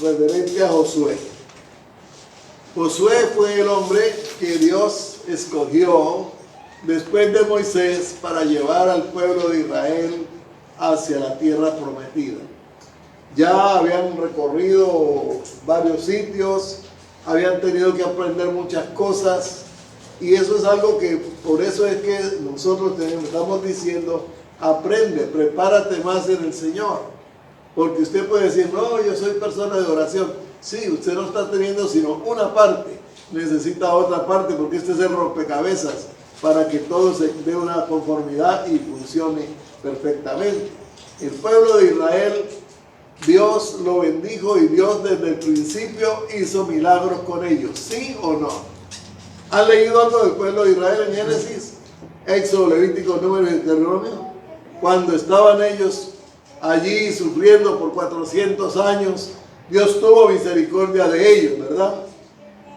referente a Josué. Josué fue el hombre que Dios escogió después de Moisés para llevar al pueblo de Israel hacia la tierra prometida. Ya habían recorrido varios sitios, habían tenido que aprender muchas cosas, y eso es algo que, por eso es que nosotros estamos diciendo, aprende, prepárate más en el Señor, porque usted puede decir, no, yo soy persona de oración. Sí, usted no está teniendo sino una parte, necesita otra parte, porque este es el rompecabezas para que todo se dé una conformidad y funcione perfectamente. El pueblo de Israel, Dios lo bendijo, y Dios desde el principio hizo milagros con ellos, ¿sí o no? ¿Han leído algo del pueblo de Israel en Génesis? Éxodo, Levítico, Números y Deuteronomio. Cuando estaban ellos allí sufriendo por 400 años, Dios tuvo misericordia de ellos, ¿verdad?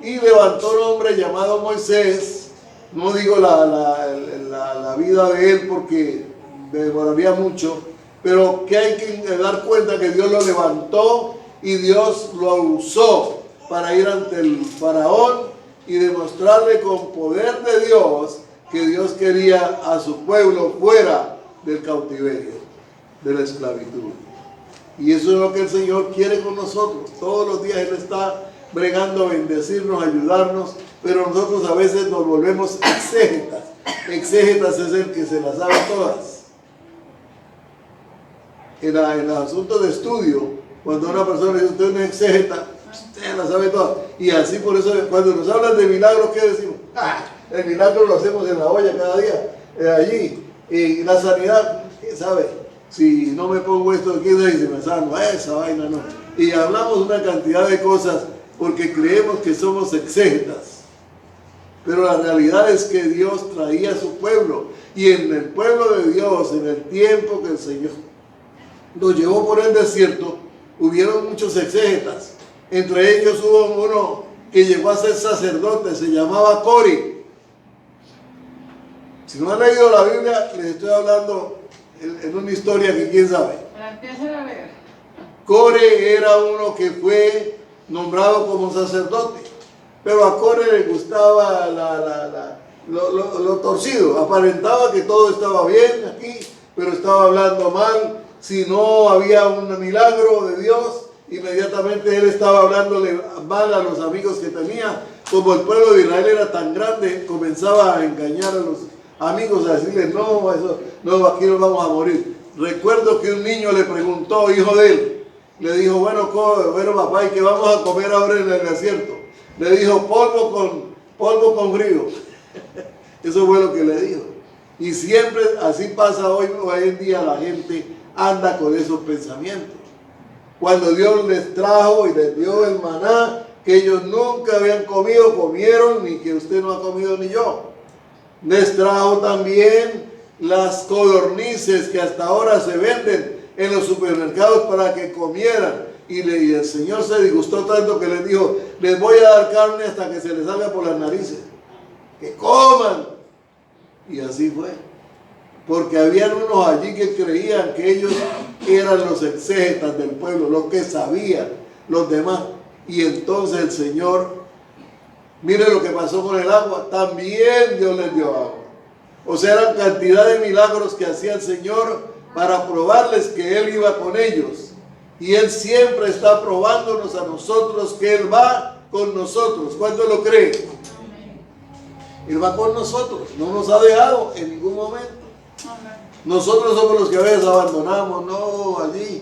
Y levantó un hombre llamado Moisés. No digo la vida de él porque demoraría mucho, pero que hay que dar cuenta que Dios lo levantó y Dios lo usó para ir ante el faraón y demostrarle con poder de Dios que Dios quería a su pueblo fuera del cautiverio, de la esclavitud. Y eso es lo que el Señor quiere con nosotros. Todos los días Él está bregando a bendecirnos, a ayudarnos, pero nosotros a veces nos volvemos exégetas. Exégetas es el que se las sabe todas. En el asunto de estudio, cuando una persona dice, usted es una exégeta, usted la sabe toda. Y así por eso, cuando nos hablan de milagros, ¿qué decimos? El milagro lo hacemos en la olla cada día, allí. Y la sanidad, ¿quién sabe? Si no me pongo esto, ¿quién sabe si me sano? Esa vaina no. Y hablamos una cantidad de cosas porque creemos que somos exégetas. Pero la realidad es que Dios traía a su pueblo. Y en el pueblo de Dios, en el tiempo que el Señor nos llevó por el desierto, hubieron muchos exégetas. Entre ellos hubo uno que llegó a ser sacerdote, se llamaba Core. Si no han leído la Biblia, les estoy hablando en una historia que quién sabe. Core era uno que fue nombrado como sacerdote, pero a Core le gustaba lo torcido. Aparentaba que todo estaba bien aquí, pero estaba hablando mal. Si no había un milagro de Dios, inmediatamente él estaba hablándole mal a los amigos que tenía. Como el pueblo de Israel era tan grande, comenzaba a engañar a los amigos, a decirles, no, eso, no, aquí nos vamos a morir. Recuerdo que un niño le preguntó, hijo de él, le dijo, bueno papá, ¿y qué vamos a comer ahora en el desierto? Le dijo, polvo con grillo. Eso fue lo que le dijo. Y siempre así pasa hoy en día, la gente anda con esos pensamientos. Cuando Dios les trajo y les dio el maná que ellos nunca habían comido, comieron, ni que usted no ha comido ni yo. Les trajo también las codornices que hasta ahora se venden en los supermercados para que comieran. Y el Señor se disgustó tanto que les dijo, les voy a dar carne hasta que se les salga por las narices. Que coman. Y así fue. Porque habían unos allí que creían que ellos eran los exégetas del pueblo, los que sabían, los demás. Y entonces el Señor, mire lo que pasó con el agua, también Dios les dio agua. O sea, eran cantidad de milagros que hacía el Señor para probarles que Él iba con ellos. Y Él siempre está probándonos a nosotros que Él va con nosotros. ¿Cuánto lo creen? Él va con nosotros, no nos ha dejado en ningún momento. Nosotros somos los que a veces abandonamos, no, allí.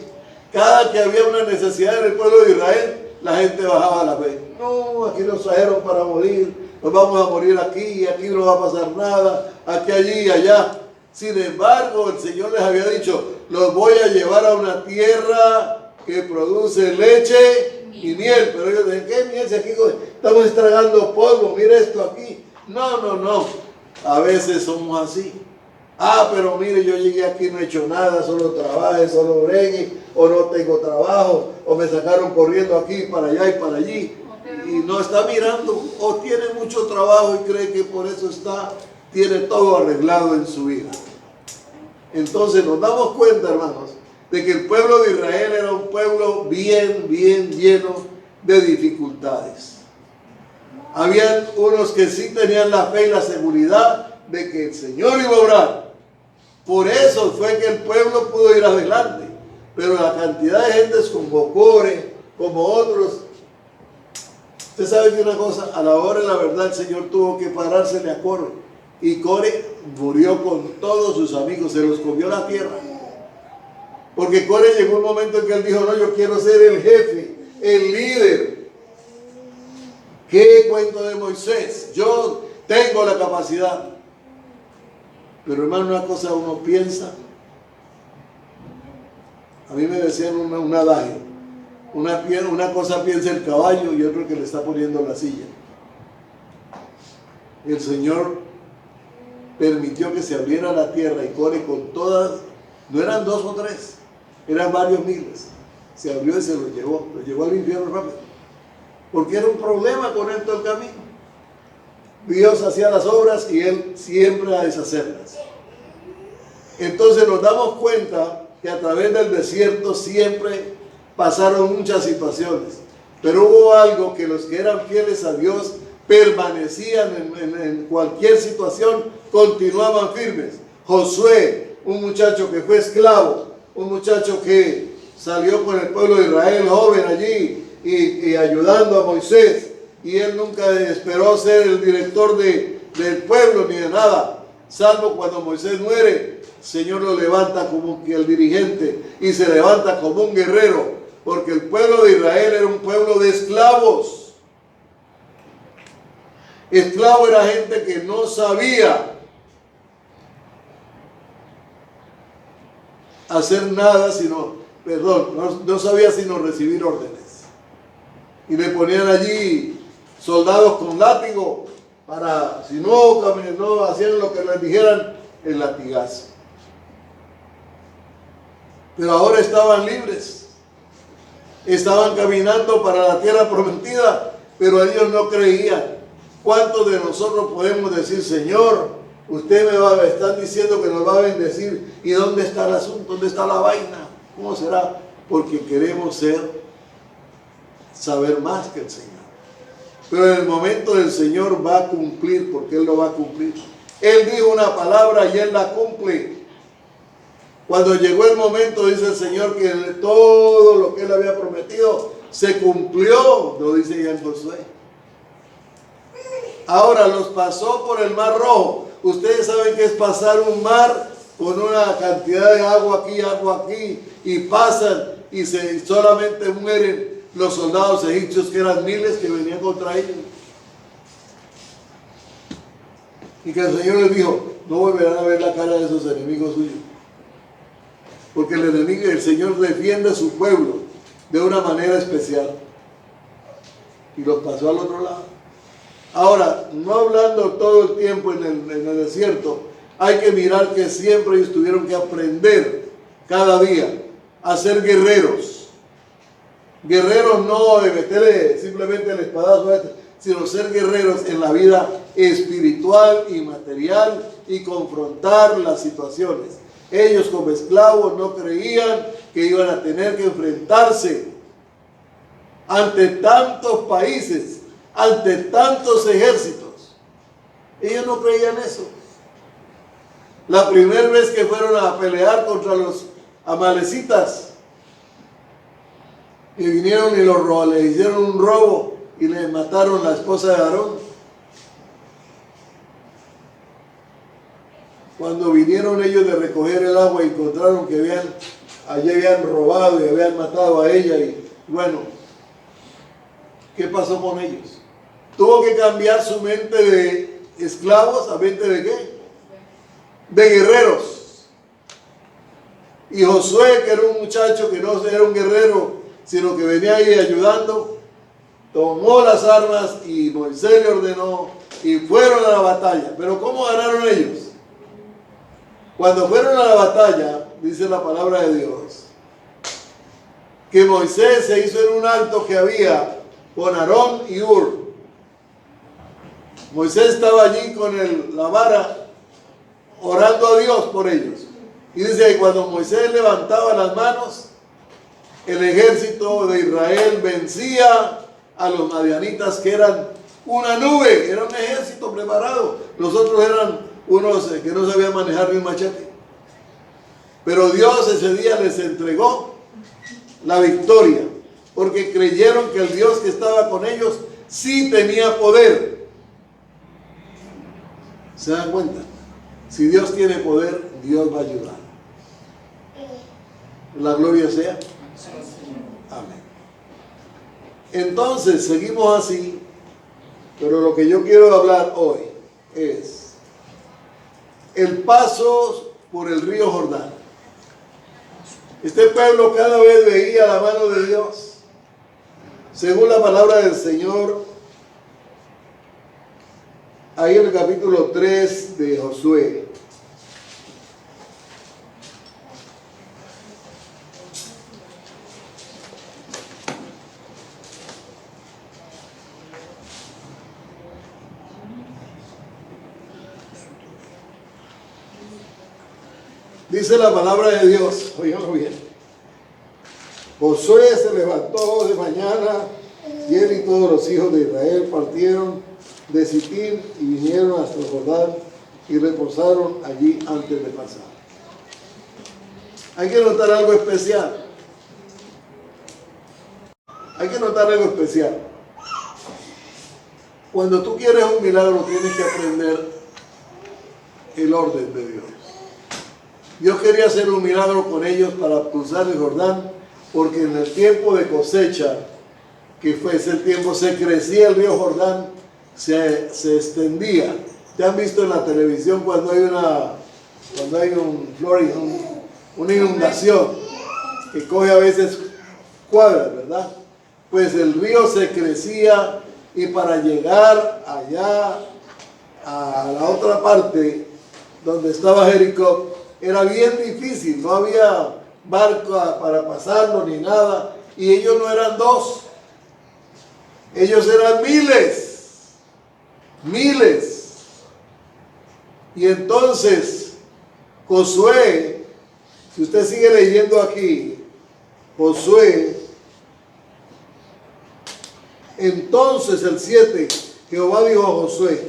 Cada que había una necesidad en el pueblo de Israel, la gente bajaba la fe. No, aquí nos trajeron para morir, nos vamos a morir aquí no va a pasar nada, aquí, allí y allá. Sin embargo, el Señor les había dicho, los voy a llevar a una tierra que produce leche y miel. Pero ellos dicen, ¿qué miel? Si aquí estamos estragando polvo, mire esto aquí. No. A veces somos así. Pero mire, yo llegué aquí, no he hecho nada, solo trabajé, solo bregué, o no tengo trabajo, o me sacaron corriendo aquí, para allá y para allí. Y no está mirando, o tiene mucho trabajo y cree que por eso tiene todo arreglado en su vida. Entonces nos damos cuenta, hermanos, de que el pueblo de Israel era un pueblo bien lleno de dificultades. Habían unos que sí tenían la fe y la seguridad de que el Señor iba a obrar. Por eso fue que el pueblo pudo ir adelante. Pero la cantidad de gentes como Core, como otros, usted sabe que una cosa, a la hora de la verdad el Señor tuvo que parársele a Core. Y Core murió con todos sus amigos, se los comió la tierra. Porque Core llegó un momento en que él dijo, no, yo quiero ser el jefe, el líder. ¿Qué cuento de Moisés? Yo tengo la capacidad. Pero hermano, una cosa uno piensa. A mí me decían un adagio. Una cosa piensa el caballo y otro que le está poniendo la silla. El Señor permitió que se abriera la tierra y Core con todas, no eran 2 o 3, eran varios miles. Se abrió y se lo llevó al infierno rápido. Porque era un problema con él todo el camino. Dios hacía las obras y él siempre a deshacerlas. Entonces nos damos cuenta que a través del desierto siempre pasaron muchas situaciones. Pero hubo algo que los que eran fieles a Dios permanecían en cualquier situación, continuaban firmes. Josué, un muchacho que fue esclavo, un muchacho que salió con el pueblo de Israel joven allí y ayudando a Moisés, y él nunca esperó ser el director del pueblo ni de nada, salvo cuando Moisés muere, el Señor lo levanta como el dirigente y se levanta como un guerrero, porque el pueblo de Israel era un pueblo de esclavos. Esclavo era gente que no sabía hacer nada no sabía sino recibir órdenes. Y le ponían allí soldados con látigo para, si no hacían lo que les dijeran, el latigazo. Pero ahora estaban libres, estaban caminando para la tierra prometida, pero ellos no creían. ¿Cuántos de nosotros podemos decir, Señor, usted me están diciendo que nos va a bendecir? ¿Y dónde está el asunto? ¿Dónde está la vaina? ¿Cómo será? Porque queremos saber más que el Señor. Pero en el momento del Señor va a cumplir, porque Él lo va a cumplir. Él dijo una palabra y Él la cumple. Cuando llegó el momento, dice el Señor, que todo lo que Él había prometido se cumplió, lo dice ya en Josué. Ahora los pasó por el Mar Rojo. Ustedes saben que es pasar un mar con una cantidad de agua aquí, y pasan y solamente mueren los soldados egipcios, que eran miles que venían contra ellos. Y que el Señor les dijo, no volverán a ver la cara de esos enemigos suyos. Porque el Señor defiende a su pueblo de una manera especial. Y los pasó al otro lado. Ahora, no hablando todo el tiempo en el desierto, hay que mirar que siempre ellos tuvieron que aprender cada día a ser guerreros. Guerreros no de meterle simplemente el espadazo, sino ser guerreros en la vida espiritual y material y confrontar las situaciones. Ellos como esclavos no creían que iban a tener que enfrentarse ante tantos países, ante tantos ejércitos. Ellos no creían eso. La primera vez que fueron a pelear contra los amalecitas, y vinieron y le hicieron un robo y le mataron la esposa de Aarón. Cuando vinieron ellos de recoger el agua y encontraron que allí habían robado y habían matado a ella, y bueno, ¿qué pasó con ellos? Tuvo que cambiar su mente de esclavos a mente de ¿qué? De guerreros. Y Josué, que era un muchacho que no era un guerrero, sino que venía ahí ayudando, tomó las armas y Moisés le ordenó y fueron a la batalla. Pero ¿cómo ganaron ellos? Cuando fueron a la batalla, dice la palabra de Dios, que Moisés se hizo en un alto que había con Aarón y Hur. Moisés estaba allí con la vara orando a Dios por ellos. Y dice que cuando Moisés levantaba las manos, el ejército de Israel vencía a los madianitas, que eran una nube, era un ejército preparado. Los otros eran unos que no sabían manejar ni un machete. Pero Dios ese día les entregó la victoria, porque creyeron que el Dios que estaba con ellos sí tenía poder. ¿Se dan cuenta? Si Dios tiene poder, Dios va a ayudar. La gloria sea. Amén. Entonces, seguimos así, pero lo que yo quiero hablar hoy es el paso por el río Jordán. Este pueblo cada vez veía la mano de Dios. Según la palabra del Señor, ahí en el capítulo 3 de Josué, dice la palabra de Dios, oíganlo bien. Josué se levantó de mañana y él y todos los hijos de Israel partieron de Sitín y vinieron hasta el Jordán y reposaron allí antes de pasar. Hay que notar algo especial. Hay que notar algo especial. Cuando tú quieres un milagro, tienes que aprender el orden de Dios. Dios quería hacer un milagro con ellos para cruzar el Jordán, porque en el tiempo de cosecha, que fue ese tiempo, se crecía el río Jordán, se extendía. ¿Te han visto en la televisión cuando hay una inundación que coge a veces cuadras, verdad? Pues el río se crecía y para llegar allá a la otra parte donde estaba Jericó era bien difícil, no había barco para pasarlo ni nada, y ellos no eran dos, ellos eran miles. Y entonces Josué, si usted sigue leyendo aquí, Josué, entonces el 7, Jehová dijo a Josué: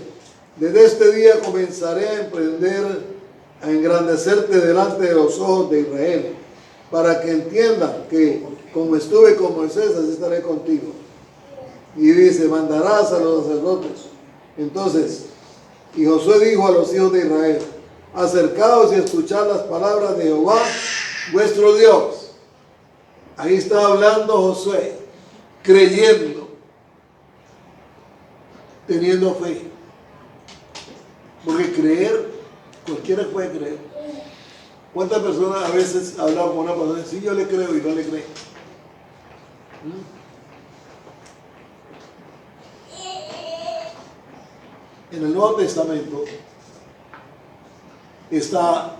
desde este día comenzaré a emprender a engrandecerte delante de los ojos de Israel, para que entiendan que como estuve con Moisés, así estaré contigo. Y dice: mandarás a los sacerdotes. Entonces, y Josué dijo a los hijos de Israel: acercaos y escuchad las palabras de Jehová vuestro Dios. Ahí está hablando Josué, creyendo, teniendo fe. Porque creer, cualquiera puede creer. ¿Cuántas personas a veces hablan con una persona y dicen: sí, yo le creo, y no le creen? En el Nuevo Testamento está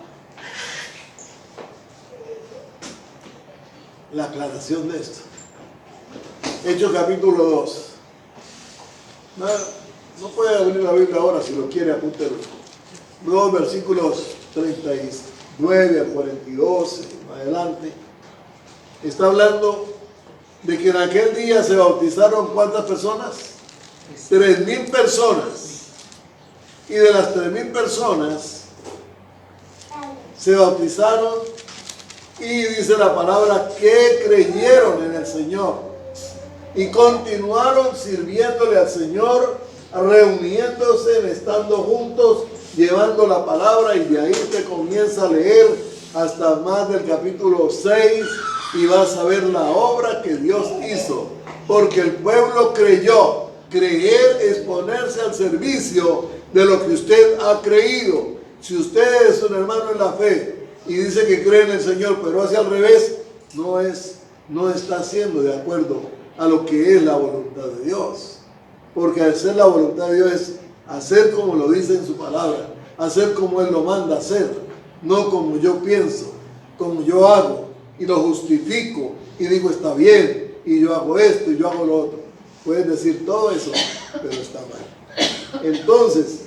la aclaración de esto. Hechos capítulo 2. No puede abrir la Biblia ahora, si lo quiere, apúntelo. Luego versículos 39 a 42, adelante. Está hablando de que en aquel día se bautizaron ¿cuántas personas? 3,000 personas. Y de las 3,000 personas se bautizaron, y dice la palabra que creyeron en el Señor y continuaron sirviéndole al Señor, reuniéndose, estando juntos, llevando la palabra. Y de ahí te comienza a leer hasta más del capítulo 6 y vas a ver la obra que Dios hizo, porque el pueblo creyó. Creer es ponerse al servicio de lo que usted ha creído. Si usted es un hermano en la fe y dice que cree en el Señor, pero hace al revés, no está haciendo de acuerdo a lo que es la voluntad de Dios. Porque hacer la voluntad de Dios es hacer como lo dice en su palabra, hacer como Él lo manda hacer, no como yo pienso, como yo hago y lo justifico y digo está bien y yo hago esto y yo hago lo otro. Pueden decir todo eso, pero está mal. Entonces,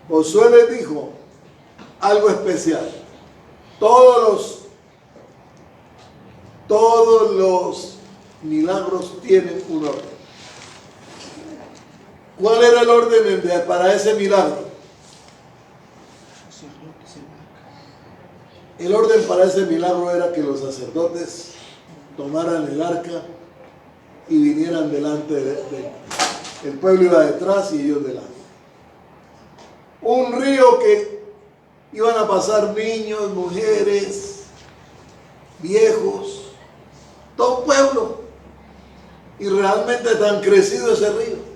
Josué les dijo algo especial. todos los milagros tienen un orden. ¿Cuál era el orden para ese milagro? El orden para ese milagro era que los sacerdotes tomaran el arca y vinieran delante de él. El pueblo iba detrás y ellos delante. Un río que iban a pasar niños, mujeres, viejos, todo un pueblo. Y realmente tan crecido ese río.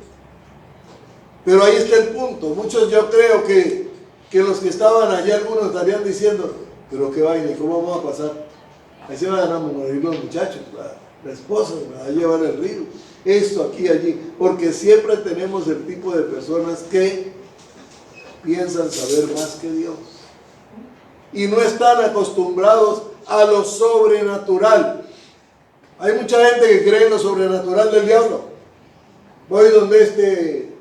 Pero ahí está el punto. Muchos, yo creo que los que estaban allá, algunos estarían diciendo, pero qué vaina, ¿y cómo vamos a pasar? Ahí se van a morir los muchachos, la esposa me va a llevar el río. Esto, aquí, allí. Porque siempre tenemos el tipo de personas que piensan saber más que Dios. Y no están acostumbrados a lo sobrenatural. Hay mucha gente que cree en lo sobrenatural del diablo. Voy donde este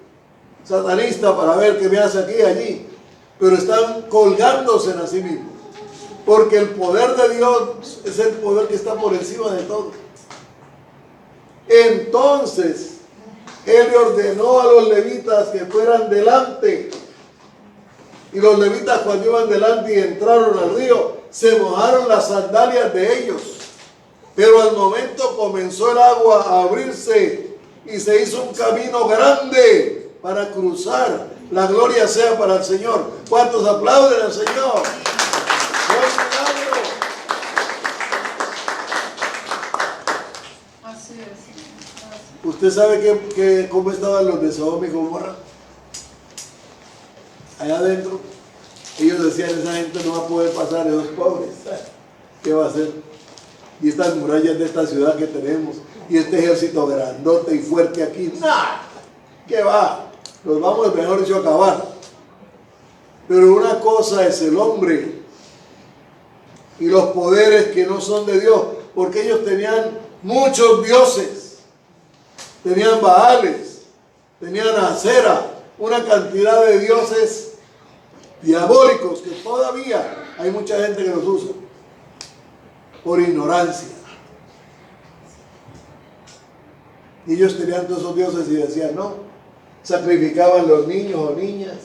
satanista para ver qué me hace aquí y allí. Pero están colgándose en sí mismos. Porque el poder de Dios es el poder que está por encima de todo. Entonces, Él le ordenó a los levitas que fueran delante. Y los levitas cuando iban delante y entraron al río, se mojaron las sandalias de ellos. Pero al momento comenzó el agua a abrirse y se hizo un camino grande para cruzar. La gloria sea para el Señor. ¿Cuántos aplauden al Señor? ¡Buen milagro! Así es. ¿Usted sabe cómo estaban los de Sodoma y Gomorra? Allá adentro, ellos decían, esa gente no va a poder pasar, esos pobres. ¿Qué va a hacer? Y estas murallas de esta ciudad que tenemos, y este ejército grandote y fuerte aquí, ¡nada! ¿Qué va? Los vamos, mejor dicho, a acabar. Pero una cosa es el hombre y los poderes que no son de Dios, porque ellos tenían muchos dioses, tenían Baales, tenían Acera, una cantidad de dioses diabólicos que todavía hay mucha gente que los usa por ignorancia. Y ellos tenían todos esos dioses y decían, no, sacrificaban los niños o niñas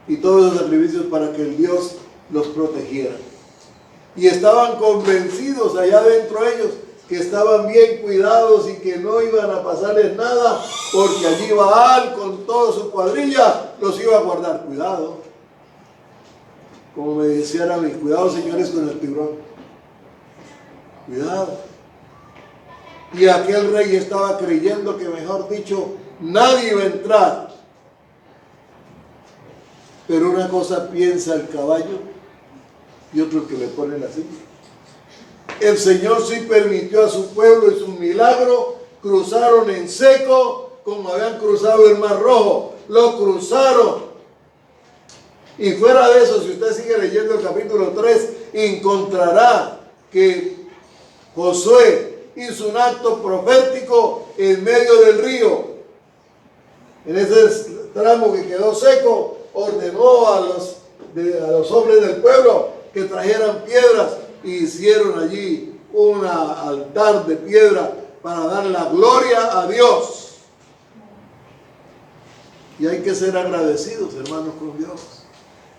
y todos esos sacrificios para que el Dios los protegiera. Y estaban convencidos allá dentro ellos que estaban bien cuidados y que no iban a pasarles nada, porque allí Baal con toda su cuadrilla los iba a guardar. Cuidado, como me decían a mí, cuidado señores con el tiburón, cuidado. Y aquel rey estaba creyendo que, mejor dicho, nadie iba a entrar. Pero una cosa piensa el caballo y otro que le pone la silla. El Señor sí permitió a su pueblo y su milagro, cruzaron en seco como habían cruzado el Mar Rojo, lo cruzaron. Y fuera de eso, si usted sigue leyendo el capítulo 3, encontrará que Josué hizo un acto profético en medio del río. En ese tramo que quedó seco, ordenó a los hombres del pueblo que trajeran piedras y hicieron allí un altar de piedra para dar la gloria a Dios. Y hay que ser agradecidos, hermanos, con Dios.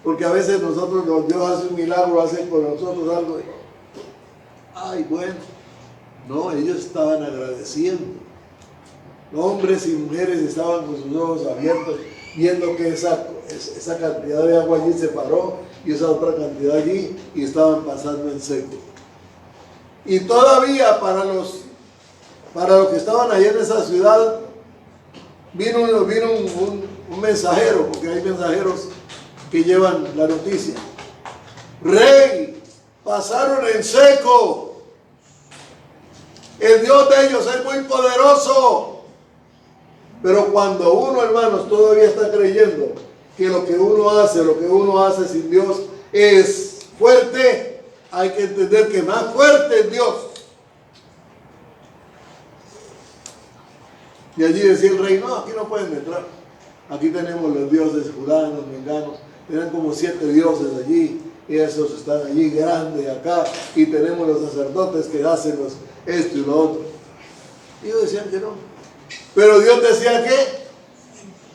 Porque a veces nosotros, cuando Dios hace un milagro, hace por nosotros algo de, ay, bueno. No, ellos estaban agradeciendo. Hombres y mujeres estaban con sus ojos abiertos, viendo que esa cantidad de agua allí se paró y esa otra cantidad allí, y estaban pasando en seco. Y todavía para los que estaban allá en esa ciudad, vino un mensajero, porque hay mensajeros que llevan la noticia. Rey, pasaron en seco. El Dios de ellos es muy poderoso. Pero cuando uno, hermanos, todavía está creyendo que lo que uno hace sin Dios es fuerte, hay que entender que más fuerte es Dios. Y allí decía el rey, no, aquí no pueden entrar. Aquí tenemos los dioses fulanos, menganos, eran como 7 dioses allí, y esos están allí grandes acá, y tenemos los sacerdotes que hacen esto y lo otro. Y ellos decían que no. Pero Dios decía que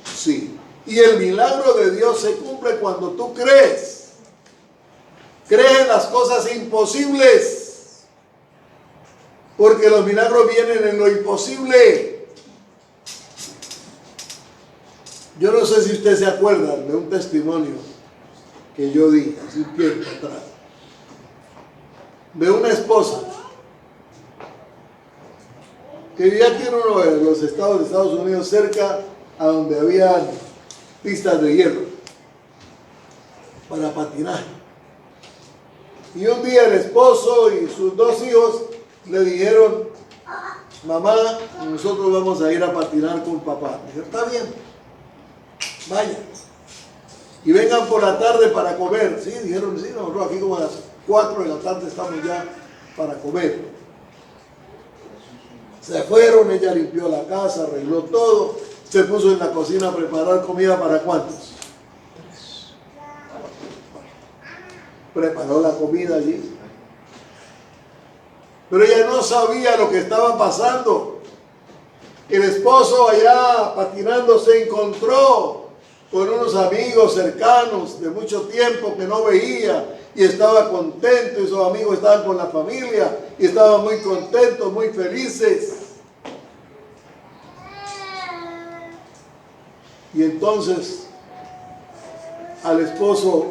sí. Y el milagro de Dios se cumple cuando tú crees. Crees en las cosas imposibles. Porque los milagros vienen en lo imposible. Yo no sé si ustedes se acuerdan de un testimonio que yo di hace un tiempo atrás. De una esposa que vivía aquí en uno de los estados de Estados Unidos, cerca a donde había pistas de hielo para patinaje. Y un día el esposo y sus dos hijos le dijeron: mamá, nosotros vamos a ir a patinar con papá. Dijo: está bien, vayan. Y vengan por la tarde para comer. Sí, dijeron: sí, nosotros aquí como a las 4 de la tarde estamos ya para comer. Se fueron, ella limpió la casa, arregló todo, se puso en la cocina a preparar comida para ¿cuántos? Preparó la comida allí. Pero ella no sabía lo que estaba pasando. El esposo allá patinando se encontró con unos amigos cercanos de mucho tiempo que no veía, y estaba contento, y sus amigos estaban con la familia y estaban muy contentos, muy felices. Y entonces al esposo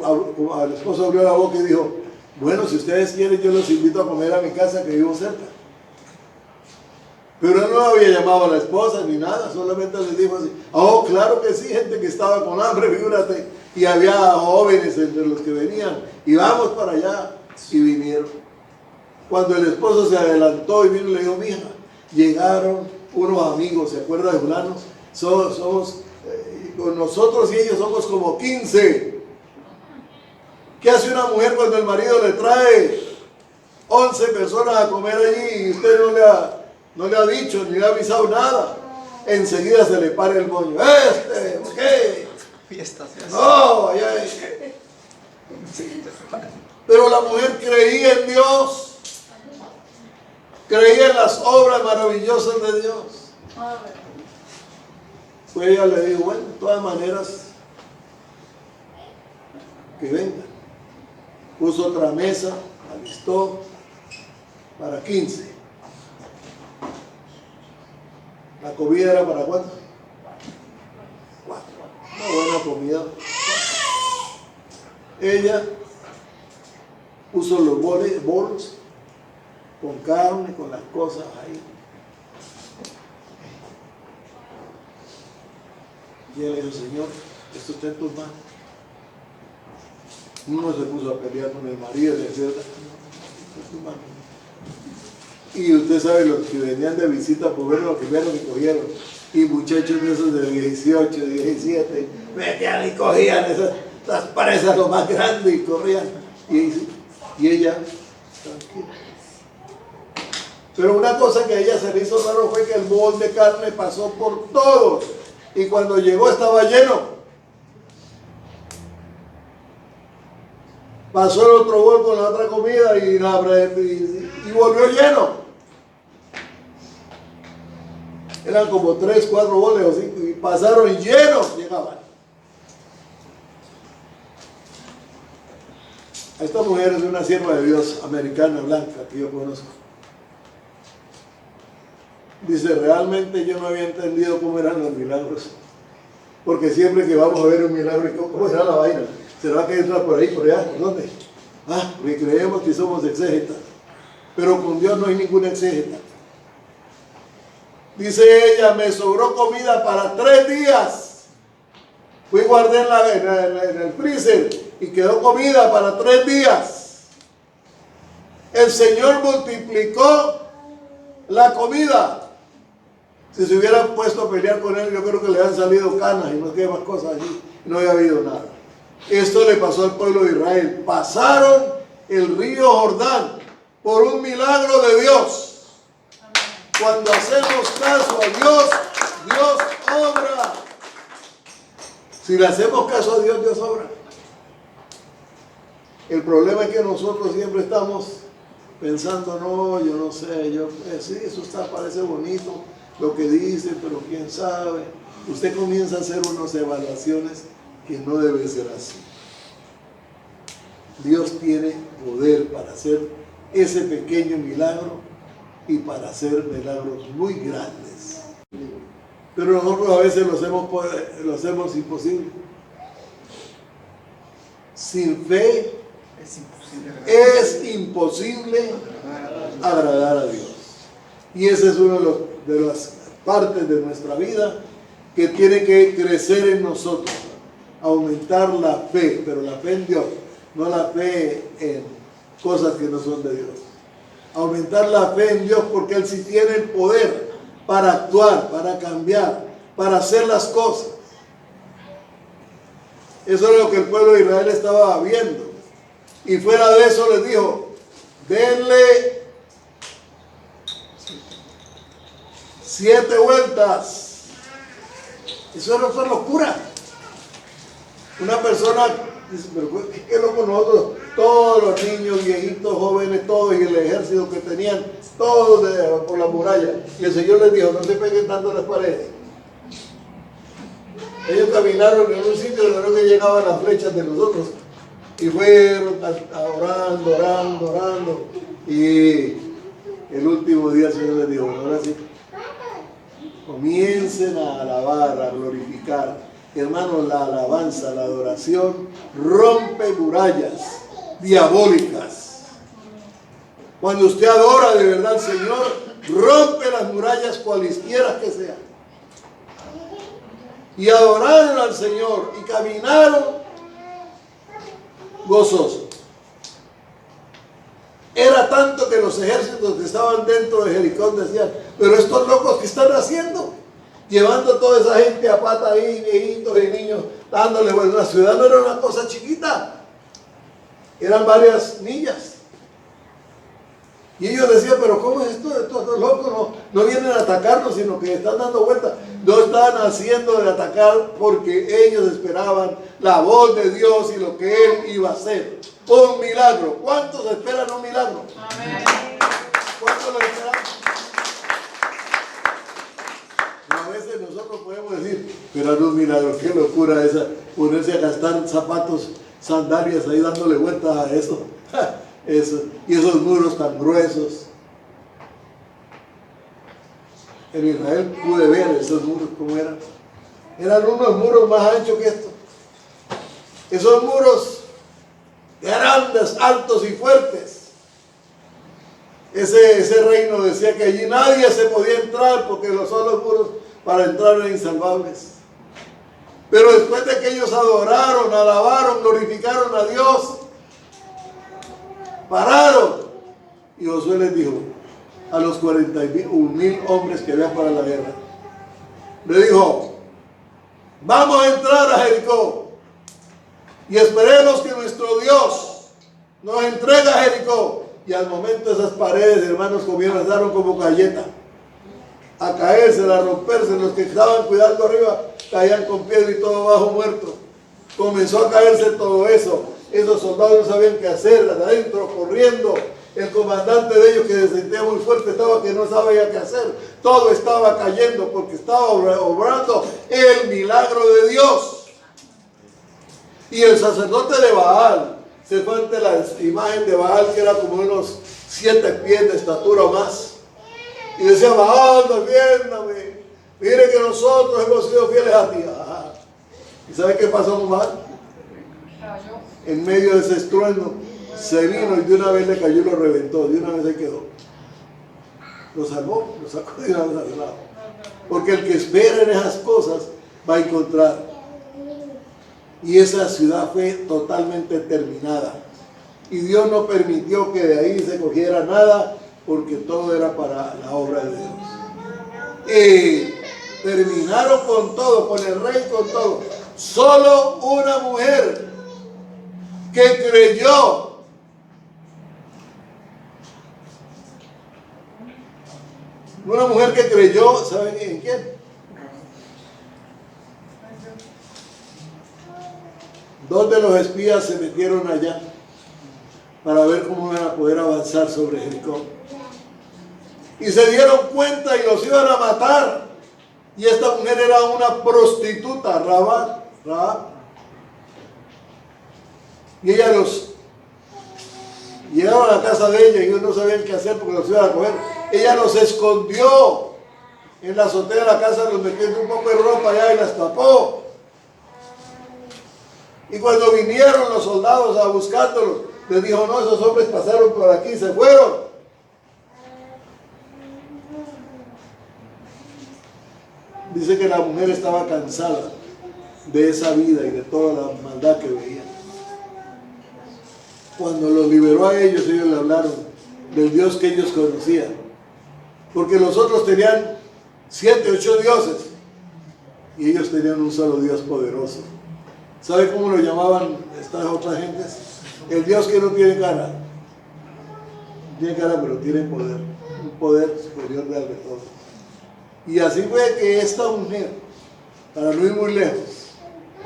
abrió la boca y dijo: bueno, si ustedes quieren, yo los invito a comer a mi casa, que vivo cerca. Pero él no había llamado a la esposa ni nada, solamente les dijo así: oh, claro que sí, gente que estaba con hambre, figúrate. Y había jóvenes entre los que venían, y vamos para allá. Y vinieron. Cuando el esposo se adelantó y vino y le dijo: mija, llegaron unos amigos, ¿se acuerda de fulanos? Somos con nosotros y ellos somos como 15. ¿Qué hace una mujer cuando el marido le trae 11 personas a comer allí y usted no le ha dicho ni le ha avisado nada? Enseguida se le para el moño. ¿Qué? Fiestas. No, Pero la mujer creía en Dios, creía en las obras maravillosas de Dios. Pues ella le dijo: bueno, de todas maneras, que vengan. Puso otra mesa, alistó para 15. La comida era para ¿cuánto? 4. Una buena comida. Ella puso los bolos con carne, con las cosas ahí. Y él le dijo: Señor, esto está en tus manos. Uno se puso a pelear con el marido y le decía: y usted sabe, los que venían de visita por ver lo primero que cogieron, y muchachos de esos de 18, 17, metían y cogían esas presas lo más grandes y corrían. Y ella, tranquila. Pero una cosa que a ella se le hizo raro fue que el bol de carne pasó por todos, y cuando llegó estaba lleno. Pasó el otro bol con la otra comida y volvió lleno. Eran como 3, 4 boles o 5 y pasaron llenos, llegaban. Esta mujer es una sierva de Dios americana, blanca, que yo conozco. Dice: realmente yo no había entendido cómo eran los milagros, porque siempre que vamos a ver un milagro, ¿cómo será la vaina? ¿Será que entra por ahí, por allá? ¿Por dónde? Porque creemos que somos exégetas, pero con Dios no hay ninguna exégeta. Dice ella: me sobró comida para 3 días. Fui y guardé en el freezer y quedó comida para 3 días. El Señor multiplicó la comida. Si se hubieran puesto a pelear con él, yo creo que le han salido canas y no qué más cosas allí. No había habido nada. Esto le pasó al pueblo de Israel. Pasaron el río Jordán por un milagro de Dios. Cuando hacemos caso a Dios, Dios obra. Si le hacemos caso a Dios, Dios obra. El problema es que nosotros siempre estamos pensando, no, yo no sé, sí, eso parece bonito lo que dice, pero quién sabe. Usted comienza a hacer unas evaluaciones que no debe ser así. Dios tiene poder para hacer ese pequeño milagro y para hacer milagros muy grandes. Pero nosotros a veces lo hacemos imposible. Sin fe es imposible agradar a Dios. Y esa es una de las partes de nuestra vida que tiene que crecer en nosotros. Aumentar la fe, pero la fe en Dios, no la fe en cosas que no son de Dios. Aumentar la fe en Dios porque Él sí tiene el poder para actuar, para cambiar, para hacer las cosas. Eso es lo que el pueblo de Israel estaba viendo. Y fuera de eso les dijo, denle 7 vueltas. Eso no fue locura. Una persona dice, pero qué loco nosotros, todos los niños, viejitos, jóvenes, todos, y el ejército que tenían, todos por la muralla. Y el Señor les dijo, no se peguen tanto a las paredes. Ellos caminaron en un sitio donde no llegaban las flechas de los otros. Y fueron orando. Y el último día el Señor les dijo, bueno, ahora sí, comiencen a alabar, a glorificar. Hermanos, la alabanza, la adoración rompe murallas diabólicas. Cuando usted adora de verdad al Señor, rompe las murallas cualesquiera que sean. Y adoraron al Señor y caminaron gozosos. Era tanto que los ejércitos que estaban dentro de Jericó decían, pero estos locos, ¿qué están haciendo? Llevando toda esa gente a pata ahí, viejitos y niños, dándole vueltas. La ciudad no era una cosa chiquita, eran varias millas. Y ellos decían, pero ¿cómo es esto? Estos locos no vienen a atacarnos, sino que están dando vueltas. No estaban haciendo de atacar porque ellos esperaban la voz de Dios y lo que Él iba a hacer. Un milagro. ¿Cuántos esperan un milagro? Amén. ¿Cuántos lo esperan? A veces nosotros podemos decir, esperar un milagro, qué locura esa, ponerse a gastar zapatos, sandalias ahí dándole vueltas a eso. Y esos muros tan gruesos. En Israel pude ver esos muros como eran. Eran unos muros más anchos que estos. Esos muros grandes, altos y fuertes. Ese reino decía que allí nadie se podía entrar porque los solos muros para entrar eran insalvables. Pero después de que ellos adoraron, alabaron, glorificaron a Dios, pararon. Y Josué les dijo a los 41,000 hombres que había para la guerra, le dijo, vamos a entrar a Jericó y esperemos que nuestro Dios nos entregue a Jericó. Y al momento esas paredes, hermanos, comenzaron como galleta a caerse, a romperse. Los que estaban cuidando arriba caían con piedra y todo abajo muerto. Comenzó a caerse todo eso. Esos soldados no sabían qué hacer, adentro corriendo. El comandante de ellos, que se sentía muy fuerte, estaba que no sabía qué hacer. Todo estaba cayendo porque estaba obrando el milagro de Dios. Y el sacerdote de Baal se fue ante la imagen de Baal, que era como unos 7 pies de estatura o más. Y decía, Baal, defiéndame. Mire que nosotros hemos sido fieles a ti. Ajá. ¿Y sabe qué pasó con Baal? En medio de ese estruendo se vino y de una vez le cayó y lo reventó, de una vez se quedó. Lo salvó, lo sacó de una vez al lado. Porque el que espera en esas cosas va a encontrar. Y esa ciudad fue totalmente terminada. Y Dios no permitió que de ahí se cogiera nada, porque todo era para la obra de Dios. Y terminaron con todo, con el rey, con todo. Solo una mujer que creyó. Una mujer que creyó, ¿saben en quién? Dos de los espías se metieron allá para ver cómo iban a poder avanzar sobre Jericó. Y se dieron cuenta y los iban a matar. Y esta mujer era una prostituta, Rahab. Y ella llegaron a la casa de ella y ellos no sabían qué hacer porque los iban a coger. Ella los escondió en la azotea de la casa, los metió en un poco de ropa allá y las tapó. Y cuando vinieron los soldados a buscárselos, les dijo: no, esos hombres pasaron por aquí y se fueron. Dice que la mujer estaba cansada de esa vida y de toda la maldad que veía. Cuando los liberó a ellos, ellos le hablaron del Dios que ellos conocían. Porque los otros tenían 7, 8 dioses y ellos tenían un solo Dios poderoso. ¿Sabe cómo lo llamaban estas otras gentes? El Dios que no tiene cara. Tiene cara pero tiene poder. Un poder superior de todo. Y así fue que esta mujer, para no ir muy lejos,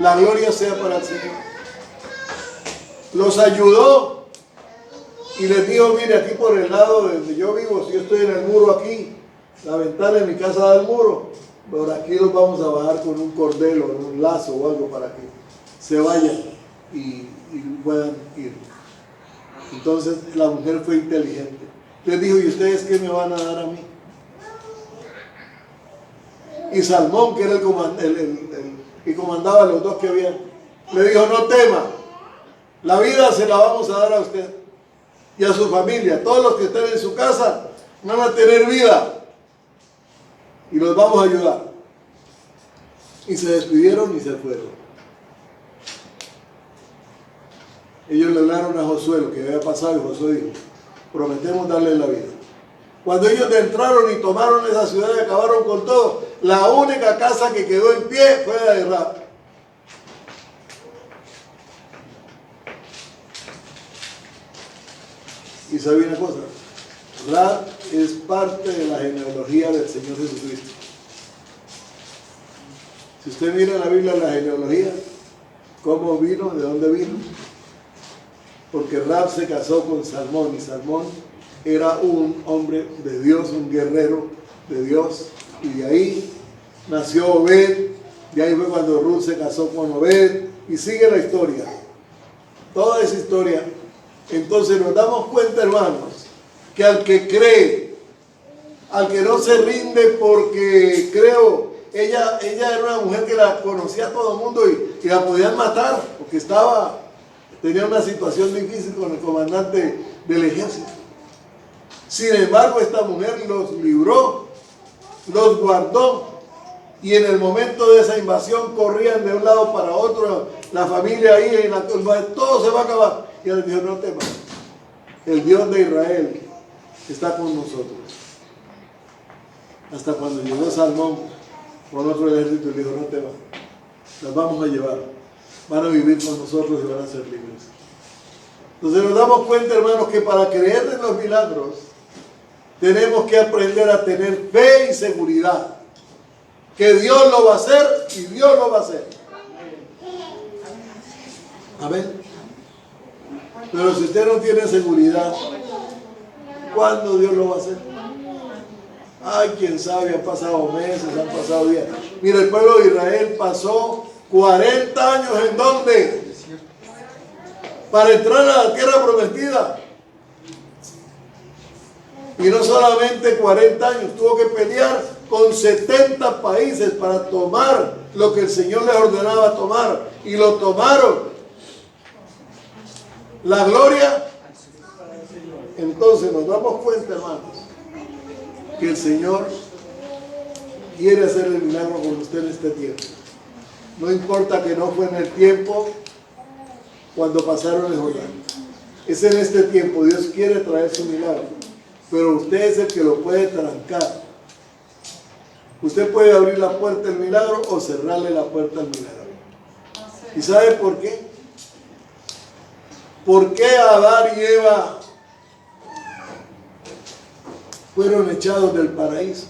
la gloria sea para el Señor, los ayudó y les dijo: mire, aquí por el lado donde yo vivo, si yo estoy en el muro aquí, la ventana de mi casa da al muro, por aquí los vamos a bajar con un cordel o un lazo o algo para que se vayan y puedan ir. Entonces la mujer fue inteligente. Les dijo: ¿y ustedes qué me van a dar a mí? Y Salmón, que era el que comandaba a los dos que habían, le dijo: no tema, la vida se la vamos a dar a usted y a su familia. Todos los que estén en su casa van a tener vida y los vamos a ayudar. Y se despidieron y se fueron. Ellos le hablaron a Josué lo que había pasado y Josué dijo: prometemos darle la vida. Cuando ellos entraron y tomaron esa ciudad y acabaron con todo, la única casa que quedó en pie fue la de Rahab. Y sabe una cosa, Rahab es parte de la genealogía del Señor Jesucristo. Si usted mira en la Biblia la genealogía, ¿cómo vino? ¿De dónde vino? Porque Rahab se casó con Salmón y Salmón era un hombre de Dios, un guerrero de Dios, y de ahí nació Obed. De ahí fue cuando Ruth se casó con Obed y sigue la historia, toda esa historia. Entonces nos damos cuenta, hermanos, que al que cree, al que no se rinde, porque ella era una mujer que la conocía a todo el mundo y la podían matar porque tenía una situación difícil con el comandante del ejército. Sin embargo, esta mujer los libró, los guardó, y en el momento de esa invasión corrían de un lado para otro, la familia ahí, todo se va a acabar. Y él dijo: no temas, el Dios de Israel está con nosotros. Hasta cuando llegó Salmón con otro ejército, le dijo: no temas, las vamos a llevar, van a vivir con nosotros y van a ser libres. Entonces nos damos cuenta, hermanos, que para creer en los milagros tenemos que aprender a tener fe y seguridad que Dios lo va a hacer y Dios lo va a hacer. Amén. Pero si usted no tiene seguridad, ¿cuándo Dios lo va a hacer? Ay, quién sabe, han pasado meses, han pasado días. Mira, el pueblo de Israel pasó 40 años ¿en dónde? Para entrar a la tierra prometida. Y no solamente 40 años, tuvo que pelear con 70 países para tomar lo que el Señor les ordenaba tomar. Y lo tomaron. La gloria. Entonces nos damos cuenta, hermanos, que el Señor quiere hacer el milagro con usted en este tiempo. No importa que no fue en el tiempo cuando pasaron el Jordán. Es en este tiempo. Dios quiere traer su milagro. Pero usted es el que lo puede trancar. Usted puede abrir la puerta del milagro o cerrarle la puerta al milagro. ¿Y sabe por qué? ¿Por qué Adán y Eva fueron echados del paraíso?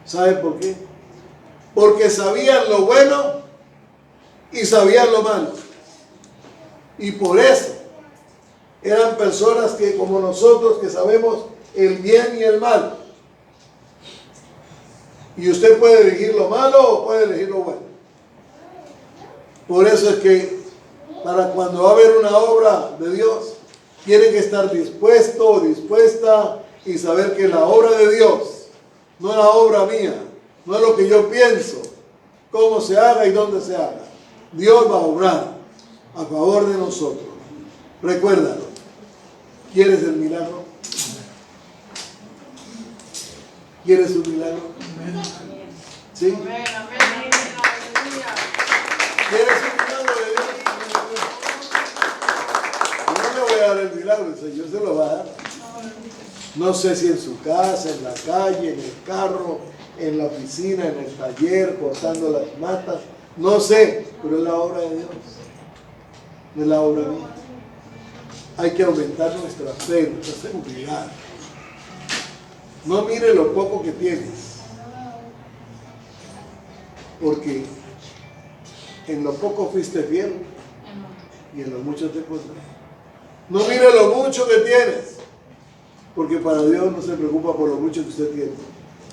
¿Sabe por qué? Porque sabían lo bueno y sabían lo malo. Y por eso Eran personas que, como nosotros, que sabemos el bien y el mal. Y usted puede elegir lo malo o puede elegir lo bueno. Por eso es que para cuando va a haber una obra de Dios, tiene que estar dispuesto o dispuesta y saber que la obra de Dios no es la obra mía, no es lo que yo pienso, cómo se haga y dónde se haga. Dios va a obrar a favor de nosotros. Recuérdalo. ¿Quieres el milagro? ¿Quieres un milagro? ¿Sí? ¿Quieres un milagro de Dios? Yo no le voy a dar el milagro, el Señor se lo va a dar. No sé si en su casa, en la calle, en el carro, en la oficina, en el taller, cortando las matas. No sé, pero es la obra de Dios. No es la obra mía. Hay que aumentar nuestra fe, nuestra seguridad. No mire lo poco que tienes. Porque en lo poco fuiste fiel y en lo mucho te pondré. No mire lo mucho que tienes. Porque para Dios no se preocupa por lo mucho que usted tiene.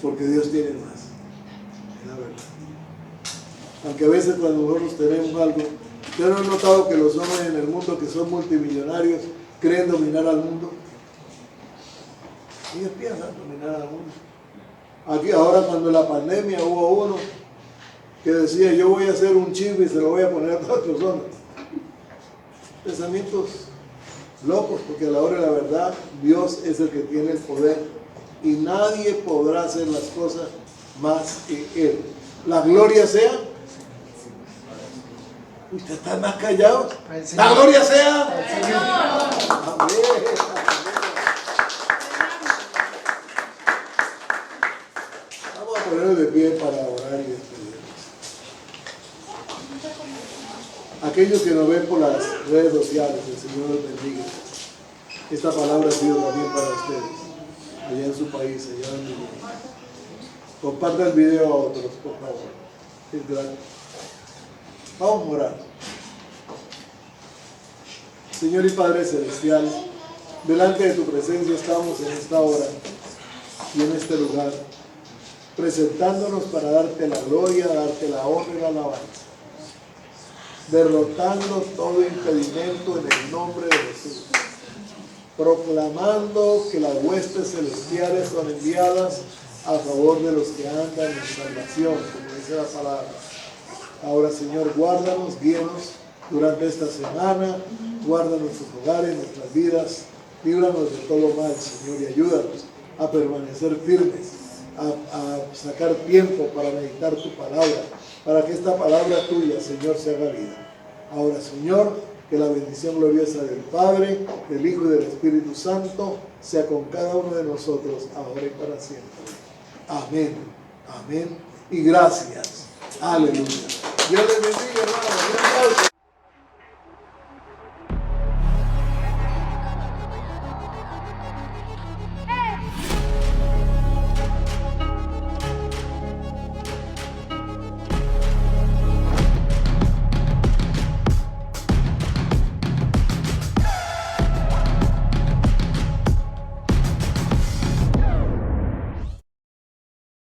Porque Dios tiene más. Es la verdad. Aunque a veces cuando nosotros tenemos algo, ¿ustedes no han notado que los hombres en el mundo que son multimillonarios creen dominar al mundo? Ellos piensan dominar al mundo. Aquí ahora cuando la pandemia hubo uno que decía yo voy a hacer un chip y se lo voy a poner a todas las personas. Pensamientos locos, porque a la hora de la verdad Dios es el que tiene el poder y nadie podrá hacer las cosas más que Él. La gloria sea. Usted está más callado. La gloria sea. Amén. Vamos a ponernos de pie para orar y despedirnos. Aquellos que nos ven por las redes sociales, el Señor los bendiga. Esta palabra ha sido también para ustedes, allá en su país, allá en el mundo. Comparta el video a otros, por favor. Es gratis. Vamos a orar. Señor y Padre Celestial, delante de tu presencia estamos en esta hora y en este lugar, presentándonos para darte la gloria, darte la honra y la alabanza, derrotando todo impedimento en el nombre de Jesús, proclamando que las huestes celestiales son enviadas a favor de los que andan en salvación, como dice la palabra. Ahora, Señor, guárdanos, guíanos durante esta semana, guarda nuestros hogares, nuestras vidas, líbranos de todo mal, Señor, y ayúdanos a permanecer firmes, a sacar tiempo para meditar tu palabra, para que esta palabra tuya, Señor, se haga vida. Ahora, Señor, que la bendición gloriosa del Padre, del Hijo y del Espíritu Santo sea con cada uno de nosotros, ahora y para siempre. Amén, amén y gracias. Aleluya. Dios les bendiga, hermanos.